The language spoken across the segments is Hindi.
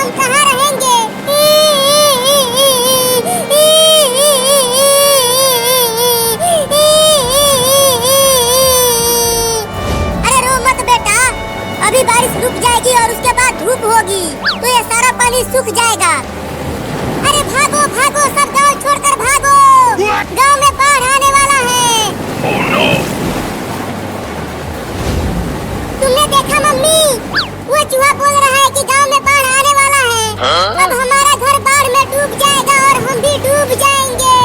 हम कहाँ रहेंगे? अरे रो मत बेटा, अभी बारिश रुक जाएगी और उसके बाद धूप होगी तो ये सारा पानी सूख जाएगा। अरे भागो भागो, सब गांव छोड़कर भागो, गांव में बाढ़ आने वाला है। Oh no! तुमने देखा मम्मी, वो चूहा बोल रहा है कि गांव में बाढ़ आने वाला है। अब हमारा घर बाढ़ में डूब जाएगा और हम भी डूब जाएंगे।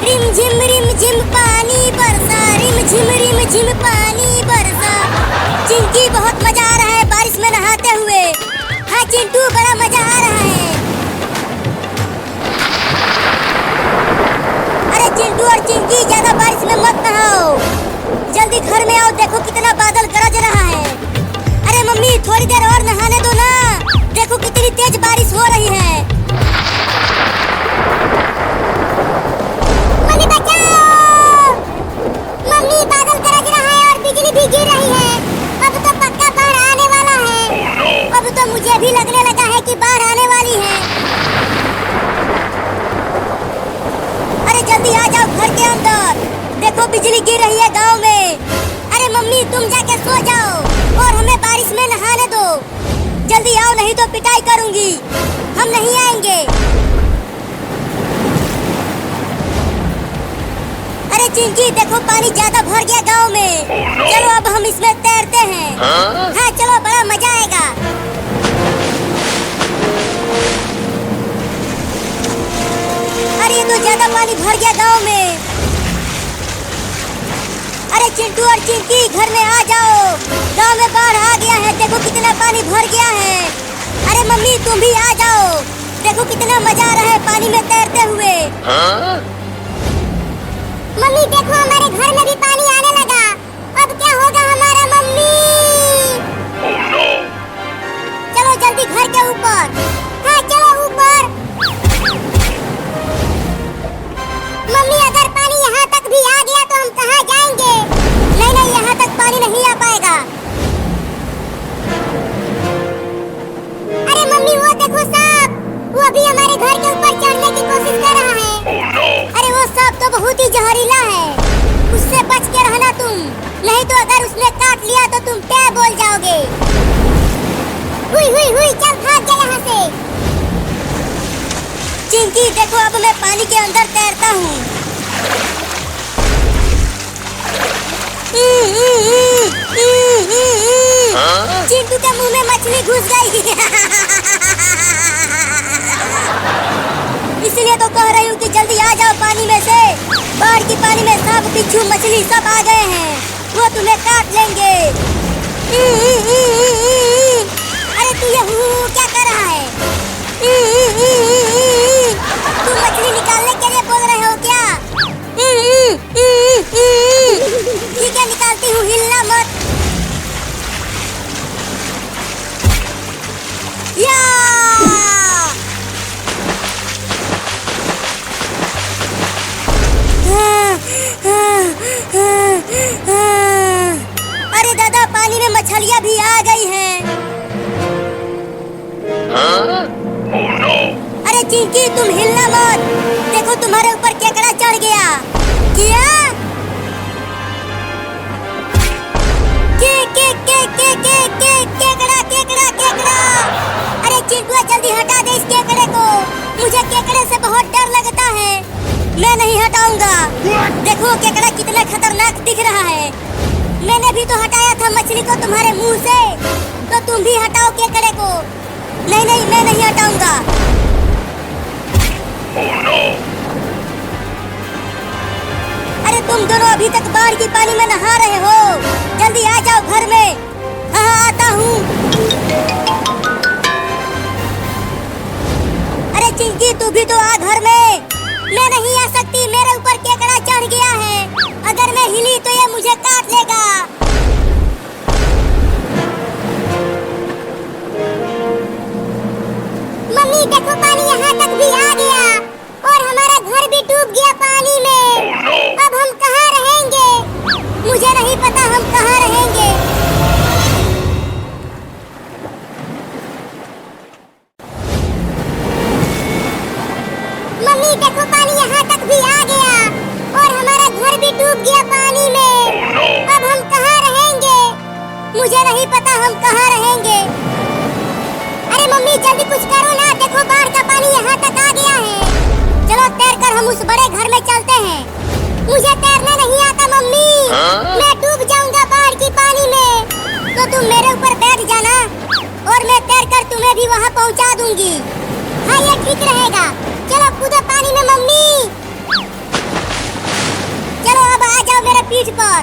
रिम झिम पानी बरसा, रिम झिम पानी बरसा। चिंकी बहुत मजा आ रहा है बारिश में नहाते हुए। हाँ चिंटू, बड़ा मजा आ रहा है। अरे चिंटू और चिंकी, ज्यादा बारिश में मत नहाओ, जल्दी घर में आओ, देखो कितना बादल गरज रहा है। अरे मम्मी, थोड़ी देर और नहाने दो ना, देखो कितनी तेज बारिश हो रही है। मम्मी बचाओ, मम्मी बादल गरज रहा है और बिजली भी गिर रही है। अब तो पक्का बाढ़ आने वाला है। अब तो मुझे भी लगने लगा है कि बाढ़ आने वाली है। अरे जल्दी आ जाओ घर के अंदर, देखो बिजली गिर रही है गांव में। अरे मम्मी, तुम जाके सो जाओ और हमें बारिश में नहाने दो। जल्दी आओ, नहीं तो पिटाई करूंगी। हम नहीं आएंगे। अरे चिंकी, देखो पानी ज्यादा भर गया गांव में। चलो अब हम इसमें तैरते हैं। हाँ चलो, बड़ा मजा आएगा। अरे ये तो ज्यादा पानी भर गया गांव में। अरे चिंटू और चिंकी, घर में आ जाओ, गांव में बाढ़ आ गया है, देखो कितना पानी भर गया है। अरे मम्मी, तुम भी आ जाओ, देखो कितना मजा आ रहा है पानी में तैरते हुए। मम्मी देखो, हमारे घर में भी पानी आने लगा। अब क्या होगा हमारा मम्मी? Oh no! चलो जल्दी घर के ऊपर। हाँ चलो ऊपर। मम्मी, अगर पानी यहाँ तक भी आ गया तो हम कहाँ जाएंगे? नहीं नहीं, यहाँ तक पानी नहीं आ पाएगा। अरे मम्मी, वो देखो सांप, वो अभी हमारे घर के ऊपर चढ़ने की कोशिश कर रहा है। Oh no! अरे वो सांप तो बहुत ही जहरीला है, उससे बच के रहना तुम, नहीं तो अगर उसने काट लिया तो तुम क्या बोल जाओगे। हुई हुई हुई, चल भाग जा यहाँ से। चिंकी देखो, अब मैं पानी के अंदर तैरता हूँ। चिंटू के मुंह में मछली घुस गई। इसलिए तो कह रही हूँ कि जल्दी आ जाओ पानी में से। बाढ़ की पानी में सांप, बिच्छू, मछली सब आ गए हैं, वो तुम्हें काट लेंगे। अरे तू ये क्या कर रहा है? तुम मछली निकालने के लिए बोल रहे हो क्या? ठीक है, निकालती हूँ, हिलना मत। या! अरे दादा, पानी में मछलियाँ भी आ गई हैं। Oh no! अरे चिंकी, तुम हिलना मत, देखो तुम्हारे ऊपर केकड़ा चढ़ गया। क्या? केकड़ा केकड़ा केकड़ा। अरे चिंटू, जल्दी हटा दे इस केकड़े को, मुझे केकड़े से बहुत डर लगता है। मैं नहीं हटाऊंगा। देखो केकड़ा कितना खतरनाक दिख रहा है। मैंने भी तो हटाया था मछली को तुम्हारे मुंह से, तो तुम भी हटाओ केकड़े को। नहीं नहीं, मैं नहीं हटाऊंगा। Oh no! अरे तुम दोनों अभी तक बाढ़ की पानी में नहा रहे हो, जल्दी आ जाओ घर में। हाँ आता हूँ। अरे चिंकी, तू भी तो आ घर में। मैं नहीं आ सकती, मेरे ऊपर केकड़ा चढ़ गया है, अगर मैं हिली तो ये मुझे काट लेगा। मम्मी देखो, पानी यहाँ तक भी आ गया और हमारा घर भी डूब गया पानी में। अब हम कहाँ रहेंगे? मुझे नहीं पता हम कहाँ रहेंगे। मुझे तैरना नहीं आता मम्मी। मैं डूब जाऊंगा बाढ़ की पानी में। तो तुम मेरे ऊपर बैठ जाना और मैं तैर कर तुम्हें भी वहाँ पहुँचा दूंगी। हाँ ये ठीक रहेगा। चलो कूदो पानी में मम्मी। चलो अब आ जाओ मेरे पीठ पर।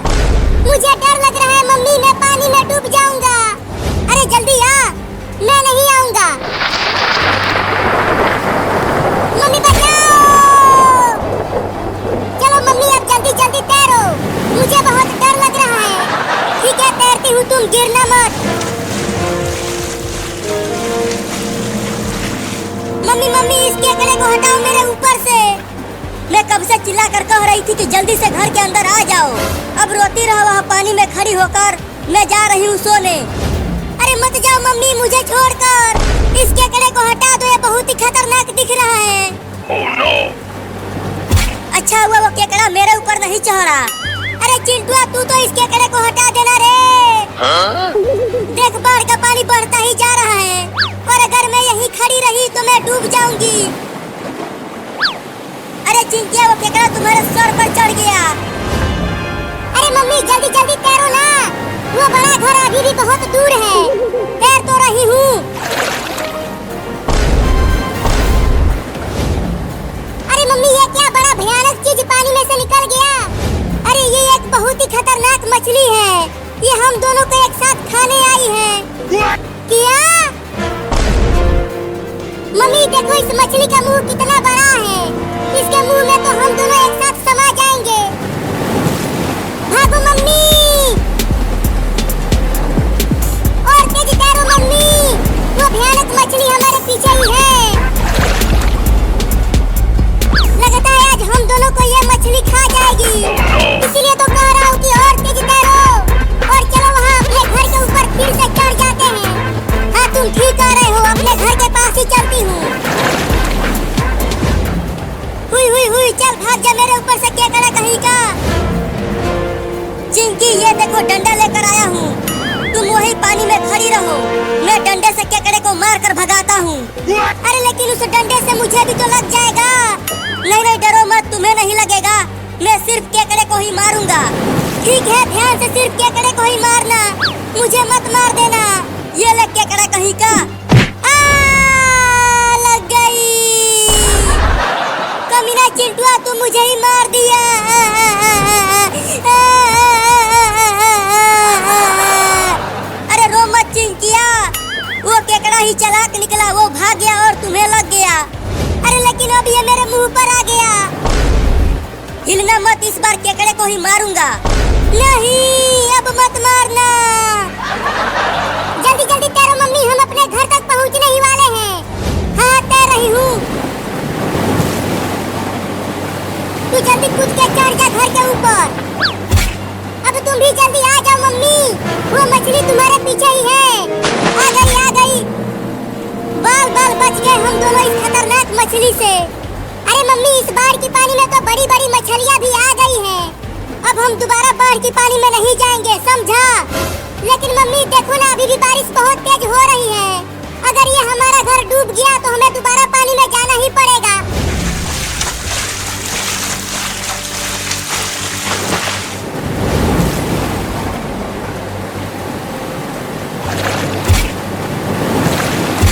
मुझे डर लग रहा है मम्मी, मैं पानी में डूब जाऊंगा। अरे जल्दी आ, मैं नहीं आऊंगा। मम्मी बचाओ। चलो मम्मी अब जल्दी जल्दी तैरो, मुझे बहुत डर लग रहा है। ठीक है तैरती हूँ, तुम गिरना मत। मम्मी मम्मी इस केकड़े को हटाओ मेरे ऊपर से। मैं कब से चिल्ला कर कह रही थी कि जल्दी से घर के अंदर आ जाओ। अब रोती रहो वहाँ पानी में खड़ी होकर। मैं जा रही हूँ सोने। अरे मत जाओ मम्मी मुझे छोड़कर। इस केकड़े को हटा दो, ये बहुत ही खतरनाक दिख रहा है। Oh no! अच्छा हुआ वो केकड़ा मेरे ऊपर नहीं चढ़ा। अरे चिंटुआ तू तो इस केकड़े को हटा देना रे। देख बाढ़ का पानी बढ़ता ही जा रहा है और अगर मैं यहीं खड़ी रही तो मैं डूब जाऊंगी। अरे चिंटिया वो केकड़ा तुम्हारे सर पर चढ़ गया। अरे मम्मी जल्दी जल्दी तैरो ना, वो बड़ा घर अभी भी बहुत दूर है। तैर तो रही हूँ। अरे मम्मी ये क्या बड़ा भयानक चीज पानी में से निकल गया। अरे ये एक बहुत ही खतरनाक मछली है। ये हम दोनों को एक साथ खाने आई है। क्या मम्मी देखो इस मछली का मुंह कितना बड़ा है। इसके मुंह में तो हम दोनों एक साथ समा जाएंगे। भागो मम्मी और तेज तैरो मम्मी, वो भयानक मछली हमारे पीछे ही है। लगता है आज हम दोनों को ये मछली खा जाएगी। इसीलिए तो कह रहा हूँ कि और तेज तैरो और चलो वहाँ अपने घर के ऊपर फिर से चढ़ जाते हैं। हाँ तुम ठीक कह रहे हो, अपने घर के पास ही चलती हूँ। हुई चल भाग जा मेरे ऊपर से केकड़ा कहीं का। चिंकी ये देखो डंडा लेकर आया हूँ, तुम वही पानी में खड़ी रहो। मैं डंडे से केकड़े को मार कर भगाता हूँ। अरे लेकिन उस डंडे से मुझे भी तो लग जाएगा। नहीं डरो मत, तुम्हें नहीं लगेगा। मैं सिर्फ केकड़े को ही मारूंगा। ठीक है ध्यान से सिर्फ केकड़े को ही मारना, मुझे मत मार देना। ये ले केकड़ा कहीं का। लग गई। कमीना चिंटुआ तू मुझे ही मार दिया। अरे रो मत चिंकिया, वो केकड़ा ही चालाक निकला, वो भाग गया और तुम्हें लग गया। अरे लेकिन अब ये मेरे मुंह पर आ गया। हिलना मत, इस बार केकड़े को ही मारूंगा। नहीं अब मत मारना। जल्दी जल्दी तैरो मम्मी, हम अपने घर तक पहुंचने ही वाले हैं। हाँ तैर रही हूँ। तू जल्दी कूद के चढ़ जा घर के ऊपर। अब तुम भी जल्दी आ जाओ मम्मी, वो मछली तुम्हारे पीछे ही है। आ गई। बाल बच गए हम दोनों इस खतरनाक मछली से। अरे मम्मी इस बाढ़ की पानी में तो बड़ी बड़ी मछलियाँ भी आ गई हैं। अब हम दोबारा बाढ़ की पानी में नहीं जाएंगे, समझा। लेकिन मम्मी देखो ना अभी भी बारिश बहुत तेज हो रही है। अगर ये हमारा घर डूब गया तो हमें दोबारा पानी में जाना ही पड़ेगा।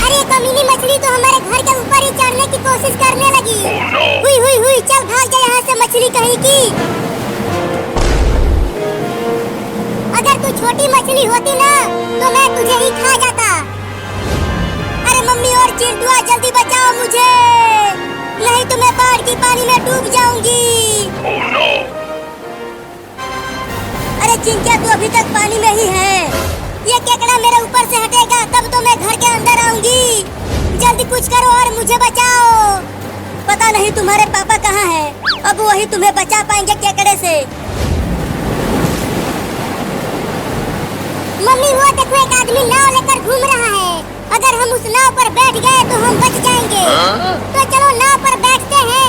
अरे कमीनी मछली तो हमारे घर के ऊपर ही चढ़ने की कोशिश करने लगी। हुई चल भाग जा यहाँ से मछली कहीं की। अगर तू छोटी मछली होती ना तो मैं तुझे ही खा जाता। अरे मम्मी और चिंटुआ जल्दी बचाओ मुझे, नहीं तो मैं बाढ़ की पानी में डूब जाऊंगी। Oh no! अरे चिंकिया तू अभी तक पानी में ही है। ये केकड़ा मेरे ऊपर से हटेगा तब तो मैं घर के अंदर आऊंगी। जल्दी कुछ करो और मुझे बचाओ। पता नहीं तुम्हारे पापा कहाँ हैं, अब वही तुम्हें बचा पाएंगे केकड़े से। मम्मी वो देखो एक आदमी नाव लेकर घूम रहा है। अगर हम उस नाव पर बैठ गए तो हम बच जाएंगे। तो चलो नाव पर बैठते हैं